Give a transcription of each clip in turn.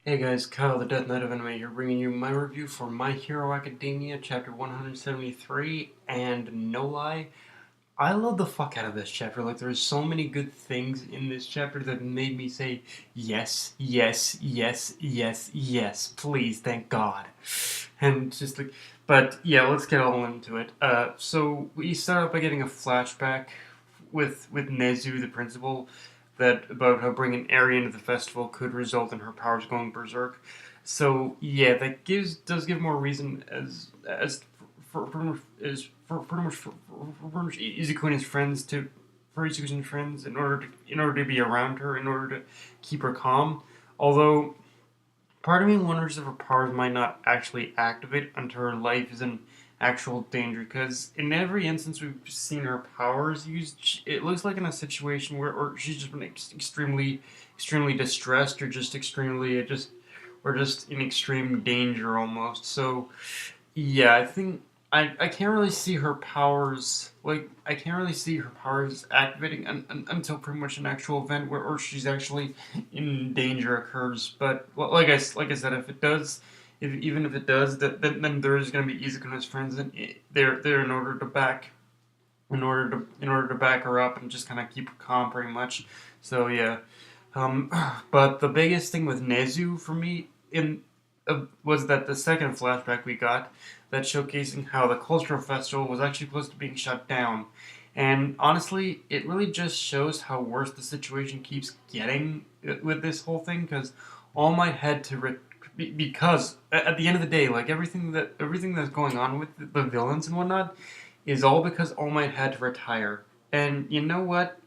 Hey guys, Kyle the Death Knight of Anime here, bringing you my review for My Hero Academia, chapter 173, and no lie, I love the fuck out of this chapter. Like, there's so many good things in this chapter that made me say, yes, yes, yes, yes, yes, please, thank God. And it's just like, but yeah, let's get all into it. So we start off by getting a flashback with Nezu, the principal, that about how bringing Eri into the festival could result in her powers going berserk. So yeah, that does give more reason as for pretty much for Izuku and his friends to for Izuku and his friends in order to be around her, in order to keep her calm. Although part of me wonders if her powers might not actually activate until her life is in actual danger. Because in every instance we've seen her powers used, it looks like in a situation where or she's just been extremely distressed, or just or just in extreme danger almost. So yeah, I think I can't really see her powers I can't really see her powers activating until pretty much an actual event where or she's actually in danger occurs. But well, like I said, if it does, if even if it does, then there is going to be Izuku and his friends, and they're in order to back her up and just kind of keep her calm, pretty much. So yeah, um, but the biggest thing with Nezu for me in was that the second flashback we got that showcasing how the cultural festival was actually close to being shut down. And honestly, it really just shows how worse the situation keeps getting with this whole thing. Because All Might had to because at the end of the day, like everything that's going on with the villains and whatnot is all because All Might had to retire. And you know what?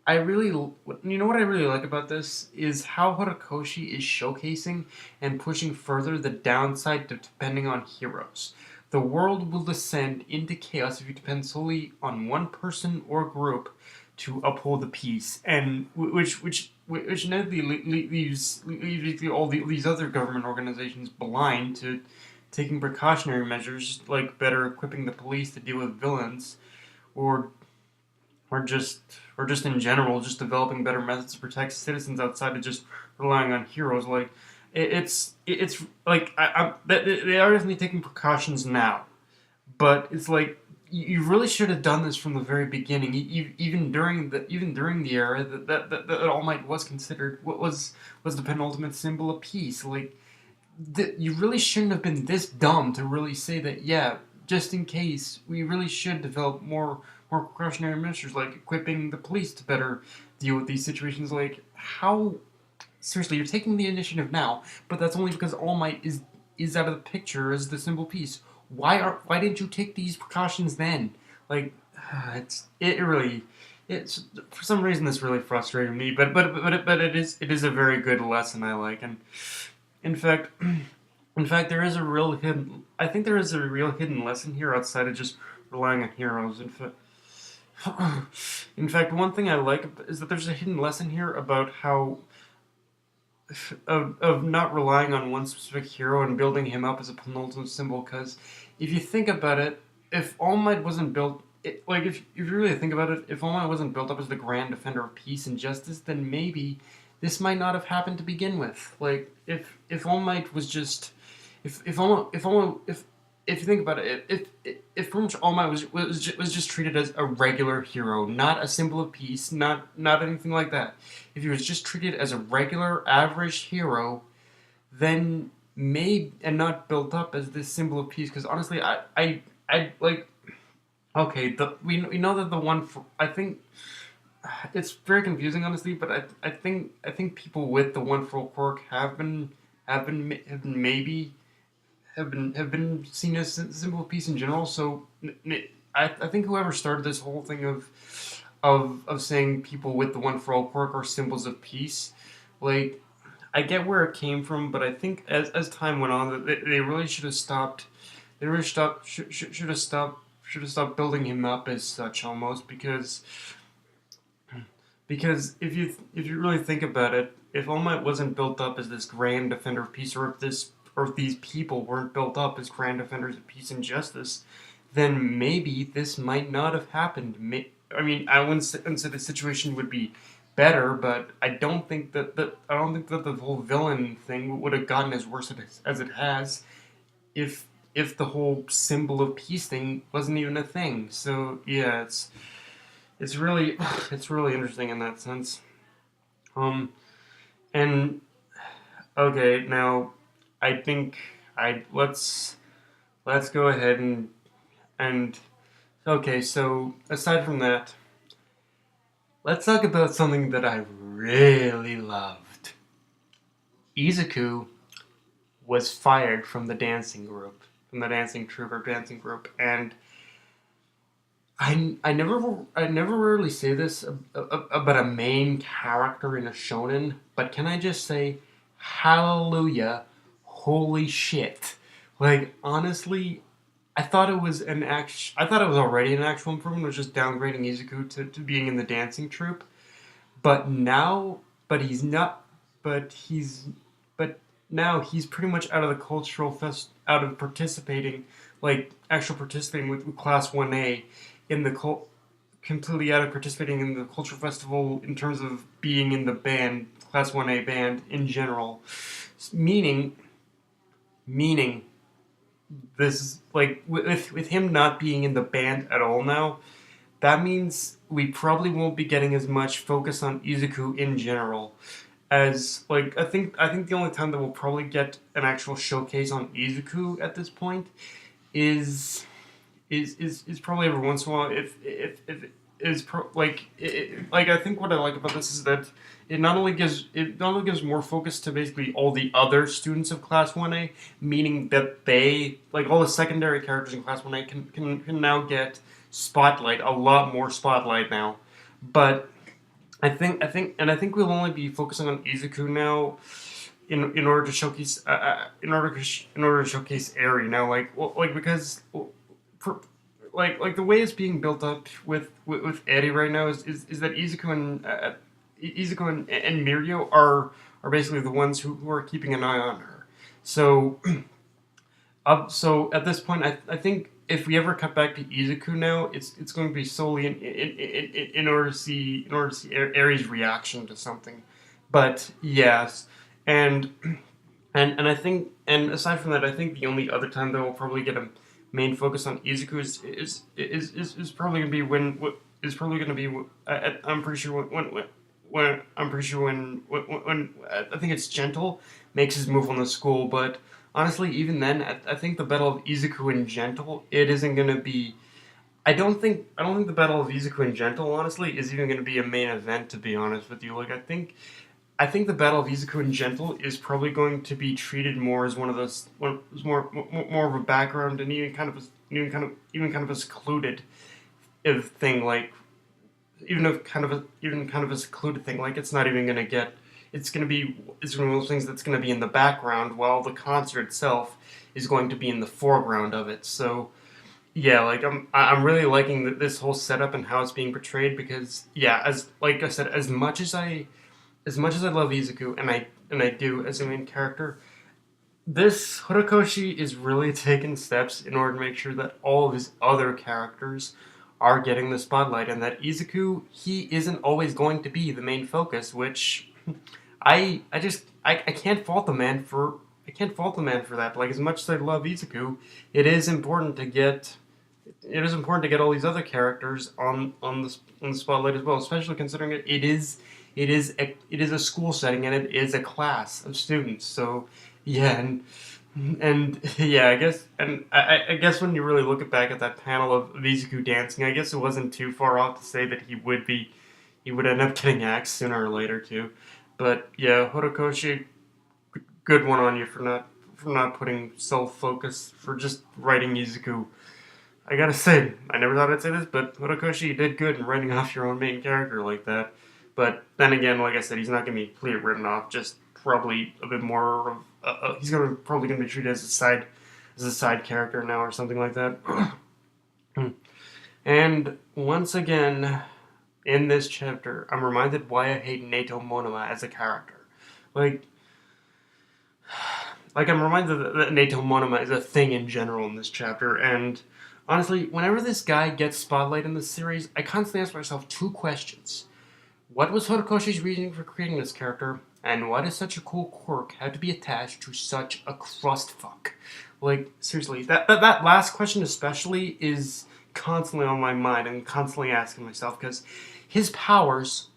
You know what I really like about this is how Horikoshi is showcasing and pushing further the downside to depending on heroes. The world will descend into chaos if you depend solely on one person or group to uphold the peace, and which inevitably leaves all these other government organizations blind to taking precautionary measures like better equipping the police to deal with villains, or or just or just in general, just developing better methods to protect citizens outside of just relying on heroes. Like it's like they are definitely taking precautions now, but it's like you really should have done this from the very beginning. Even during the era that All Might was considered what was the penultimate symbol of peace. Like you really shouldn't have been this dumb to really say that. Yeah, just in case, we really should develop more precautionary measures, like equipping the police to better deal with these situations. Like how seriously, you're taking the initiative now, but that's only because All Might is out of the picture as the symbol piece. Why didn't you take these precautions then? Like it really it's for some reason this really frustrated me, but it is a very good lesson I like. And in fact, in fact, there is a real hidden. I think there is a real hidden lesson here outside of just relying on heroes. In fact, one thing I like is that there's a hidden lesson here about how of not relying on one specific hero and building him up as a penultimate symbol. Because if you think about it, if All Might wasn't built, if you really think about it, if All Might wasn't built up as the grand defender of peace and justice, then maybe this might not have happened to begin with. Like if All Might was just if All if you think about it, if pretty much All Might was just treated as a regular hero, not a symbol of peace, not anything like that. If he was just treated as a regular average hero, then made and not built up as this symbol of peace. Because honestly, I like okay, we know that the one for I think it's very confusing honestly, but I think people with the one for quirk have been maybe have been seen as a symbol of peace in general. So I think whoever started this whole thing of saying people with the one for all quirk are symbols of peace, like I get where it came from, but I think as time went on, they really should have stopped. They really should have stopped building him up as such almost because if you really think about it, if All Might wasn't built up as this grand defender of peace, or if these people weren't built up as grand defenders of peace and justice, then maybe this might not have happened. I mean, I wouldn't say the situation would be better, but I don't think that the whole villain thing would have gotten as worse as it has if the whole symbol of peace thing wasn't even a thing. So yeah, it's really it's really interesting in that sense. Um, and okay, now I think I let's go ahead and okay. So aside from that, let's talk about something that I really loved. Izuku was fired from the dancing group, from the dancing troupe or dancing group, and I never really say this about a main character in a shonen, but can I just say, hallelujah, holy shit! Like honestly, I thought it was already an actual improvement. It was just downgrading Izuku to being in the dancing troupe, but now, but he's not, but he's, but now he's pretty much out of the cultural out of participating, like actual participating with Class 1A in the completely out of participating in the cultural festival in terms of being in the band, Class 1A band in general. Meaning, meaning this is like with him not being in the band at all now, that means we probably won't be getting as much focus on Izuku in general. As like I think the only time that we'll probably get an actual showcase on Izuku at this point is is probably every once in a while if is like I think what I like about this is that it not only gives more focus to basically all the other students of Class 1A, meaning that they like all the secondary characters in Class 1A can now get spotlight, a lot more spotlight now. But I think we'll only be focusing on Izuku now in order to showcase in order to showcase Eri now like because for, like the way it's being built up with Eri right now is that Izuku and Mirio are basically the ones who are keeping an eye on her. So so at this point, I think if we ever cut back to Izuku now, it's going to be solely in order to see Aries' reaction to something. But yes, and and I think and aside from that, I think the only other time that we'll probably get a main focus on Izuku is probably going to be is probably going to be I'm pretty sure when I'm pretty sure when I think it's Gentle makes his move on the school, but honestly, even then, I think the battle of Izuku and Gentle, it isn't gonna be. I don't think the battle of Izuku and Gentle, honestly, is even gonna be a main event. To be honest with you, like I think the battle of Izuku and Gentle is probably going to be treated more as one of those, more of a background and even kind of a secluded thing, like even kind of a secluded thing. Like it's not even gonna get. It's one of those things that's gonna be in the background while the concert itself is going to be in the foreground of it. So yeah, like I'm really liking this whole setup and how it's being portrayed because yeah, as like I said, as much as I love Izuku and I do as a main character, this Horikoshi is really taking steps in order to make sure that all of his other characters are getting the spotlight and that Izuku he isn't always going to be the main focus, which I can't fault the man for that. Like as much as I love Izuku, it is important to get all these other characters on the spotlight as well, especially considering it is a school setting and it is a class of students. So yeah, and yeah, I guess when you really look back at that panel of Izuku dancing, I guess it wasn't too far off to say that he would end up getting axed sooner or later too. But yeah, Horikoshi, good one on you for not putting self focus for just writing Izuku. I gotta say, I never thought I'd say this, but Horikoshi, you did good in writing off your own main character like that. But then again, like I said, he's not gonna be completely written off. Just probably a bit more of he's probably gonna be treated as a side character now or something like that. And once again, in this chapter, I'm reminded why I hate Nato Monoma as a character. Like, I'm reminded that Nato Monoma is a thing in general in this chapter, and honestly, whenever this guy gets spotlight in this series, I constantly ask myself two questions. What was Horikoshi's reasoning for creating this character? And why does such a cool quirk have to be attached to such a crustfuck? Like, seriously, that last question especially is constantly on my mind and constantly asking myself, because his powers,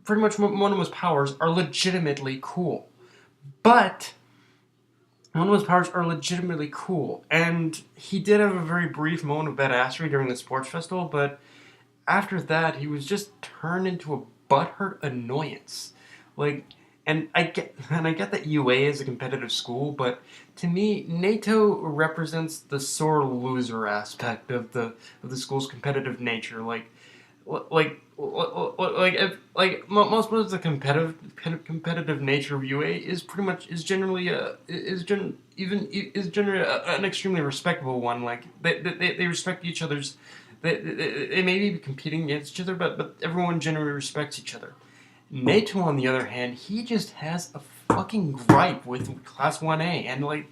pretty much one of his powers, are legitimately cool. But one of his powers are legitimately cool. And he did have a very brief moment of badassery during the sports festival, but after that, he was just turned into a butthurt annoyance. Like, and I get that UA is a competitive school, but to me, NATO represents the sore loser aspect of the school's competitive nature. Most of the competitive nature of UA is pretty much is generally generally an extremely respectable one. Like they respect each other's. They may be competing against each other, but everyone generally respects each other. NATO, on the other hand, he just has a fucking gripe with Class 1A, and like,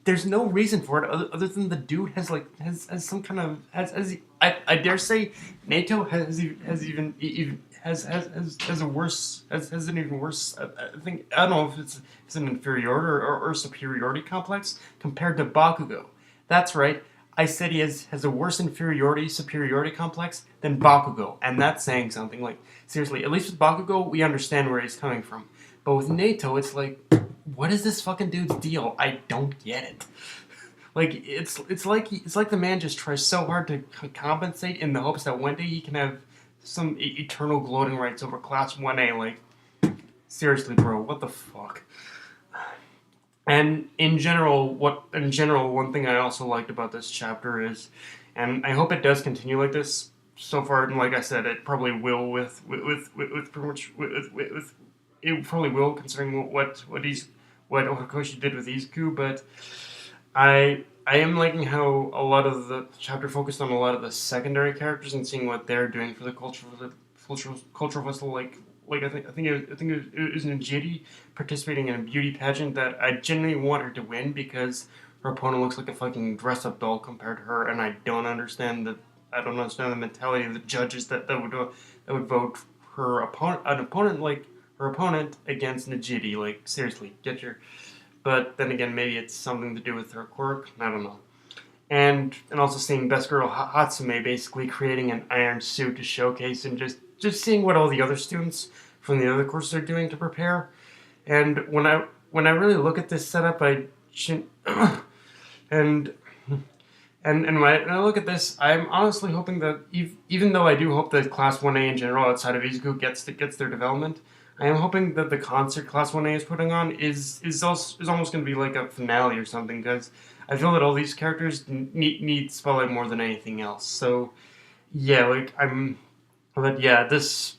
there's no reason for it other than the dude has some kind of I dare say NATO has a worse has an even worse I think I don't know if it's an inferiority or superiority complex compared to Bakugo. That's right. I said he has a worse superiority complex than Bakugo, and that's saying something. Like, seriously, at least with Bakugo, we understand where he's coming from. But with NATO, it's like, what is this fucking dude's deal? I don't get it. Like, it's like the man just tries so hard to compensate in the hopes that one day he can have some eternal gloating rights over Class 1A. Like, seriously, bro, what the fuck? And in general, one thing I also liked about this chapter is, and I hope it does continue like this. So far, and like I said, it probably will with pretty much with it probably will, considering what Horikoshi did with Izuku. But I am liking how a lot of the chapter focused on a lot of the secondary characters and seeing what they're doing for the cultural festival. Like I think it was Njiri participating in a beauty pageant that I genuinely want her to win because her opponent looks like a fucking dress up doll compared to her, and I don't understand the mentality of the judges that would vote an opponent like her opponent against Njiri. Like, seriously, get your. But then again, maybe it's something to do with her quirk. I don't know. And also seeing Best Girl Hatsume basically creating an iron suit to showcase, and just seeing what all the other students from the other courses are doing to prepare. And when I really look at this setup, and when I look at this, I'm honestly hoping that even though I do hope that Class 1A in general outside of Izuku gets their development, I am hoping that the concert Class 1A is putting on is almost going to be like a finale or something, because I feel that all these characters need spotlight more than anything else. So yeah, this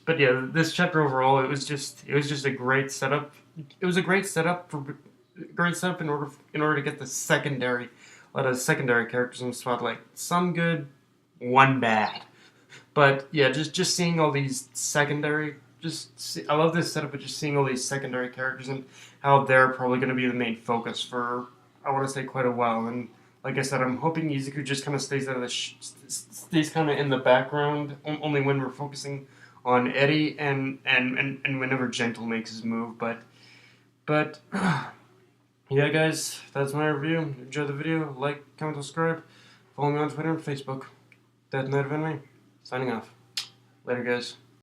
chapter overall, it was just a great setup. It was a great setup in order to get a lot of secondary characters in the spotlight. Some good, one bad. But yeah, just seeing all these secondary, I love this setup of just seeing all these secondary characters and how they're probably going to be the main focus for, I want to say, quite a while. And like I said, I'm hoping Izuku just kind of stays out of stays kind of in the background, only when we're focusing on Eddie and whenever Gentle makes his move. But yeah, guys, that's my review. Enjoy the video. Like, comment, subscribe. Follow me on Twitter and Facebook. Death Knight of Enemy. Signing off. Later, guys.